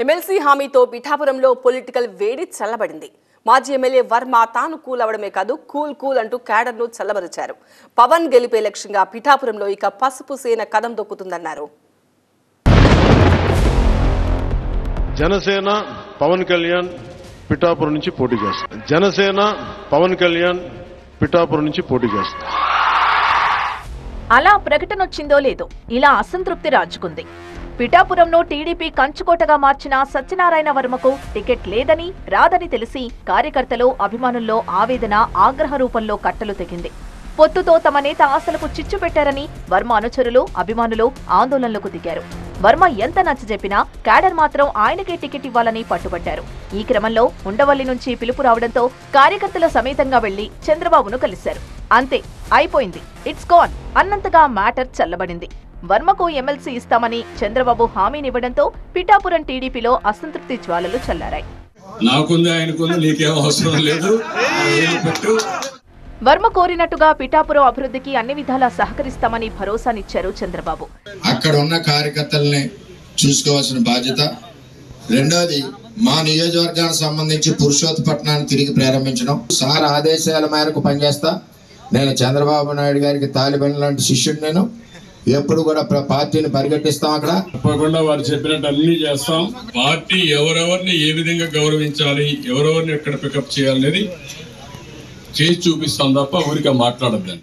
MLC హామీతో పిఠాపురంలో political వేడి చల్లబడింది. మాజీ ఎమ్మెల్యే వర్మ తాను కూల్ అవడమే కాదు కూల్ అంటూ క్యాడర్ను చల్లబరిచారు. పవన్ గెలిపే లక్ష్యంగా పిఠాపురంలో ఇక పసుపు సేన కదం దొక్కుతుందన్నారు. జనసేన పవన్ కళ్యాణ్ పిఠాపురం నుంచి పోటీ చేస్తారు. జనసేన పవన్ కళ్యాణ్ పిఠాపురం నుంచి పోటీ చేస్తారు. అలా ప్రకటన వచ్చిందో లేదో ఇలా అసంతృప్తి రాజుకుంది. పిఠాపురంను టీడీపీ కంచుకోటగా మార్చిన సత్యనారాయణ వర్మకు టికెట్ లేదని రాదని తెలిసి కార్యకర్తలు అభిమానుల్లో ఆవేదన ఆగ్రహ రూపంలో కట్టలు తెగింది. పొత్తుతో తమ నేత ఆశలకు చిచ్చు పెట్టారని వర్మ అనుచరులు అభిమానులు ఆందోళనలకు దిగారు. వర్మ ఎంత నచ్చజెప్పినా క్యాడర్ మాత్రం ఆయనకే టికెట్ ఇవ్వాలని పట్టుబట్టారు. ఈ క్రమంలో ఉండవల్లి నుంచి పిలుపు రావడంతో కార్యకర్తల సమేతంగా వెళ్లి చంద్రబాబును కలిశారు. అంతే, అయిపోయింది, ఇట్స్ గాన్ అన్నంతగా మ్యాటర్ చల్లబడింది. వర్మకు ఎమ్మెల్సీ ఇస్తామని చంద్రబాబు హామీనివ్వడంతో పిఠాపురం టీడీపీలో అసంతృప్తి జ్వాలలు చల్లారాయి. వర్మ కోరినట్టుగా పిఠాపురం అభివృద్ధికి అన్ని విధాలా సహకరిస్తామని భరోసానిచ్చారు చంద్రబాబు. అక్కడ ఉన్న కార్యకర్తల్ని చూసుకోవాల్సిన బాధ్యత. రెండోది, మా నియోజకవర్గానికి సంబంధించి పురుషోత్తపట్నాన్ని తిరిగి ప్రారంభించడం. సార్ ఆదేశాల మేరకు పనిచేస్తా. నేను చంద్రబాబు నాయుడు గారికి తాలిబాన్ లాంటి శిష్యుడు. నేను ఎప్పుడు కూడా పార్టీని పరిగెట్టిస్తాం. అక్కడ తప్పకుండా వారు చెప్పినట్టు అన్ని చేస్తాం. పార్టీ ఎవరెవరిని ఏ విధంగా గౌరవించాలి, ఎవరెవరిని ఎక్కడ పికప్ చేయాలనేది చేసి చూపిస్తాం తప్ప ఊరికే మాట్లాడద్దని.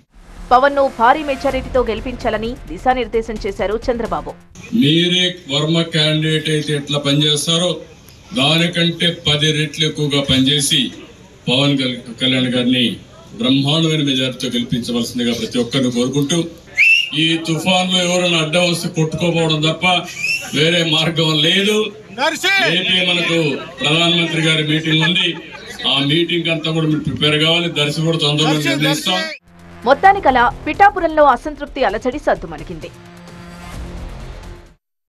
పవన్ ను భారీ మెజారిటీతో గెలిపించాలని దిశానిర్దేశం చేశారు చంద్రబాబు. మీరే వర్మ క్యాండిడేట్ అయితే ఎట్లా పనిచేస్తారో దానికంటే 10 రెట్లు ఎక్కువగా పనిచేసి పవన్ కళ్యాణ్ గారిని బ్రహ్మాండమైన మెజారిటీతో గెలిపించవలసిందిగా ప్రతి ఒక్కరిని కోరుకుంటూ, ఈ తుఫాన్లో ఎవరైనా అడ్డం వస్తే కొట్టుకోపోవడం తప్ప వేరే మార్గం లేదు. రేపే మనకు ప్రధానమంత్రి గారి మీటింగ్ ఉంది. ఆ మీటింగ్ అంతా కూడా మీరు ప్రిపేర్ కావాలి. దర్శి కూడా తొందరగా నిర్ణయిస్తాం. మొత్తానికలా పిఠాపురంలో అసంతృప్తి అలజడి సద్దుమణిగింది.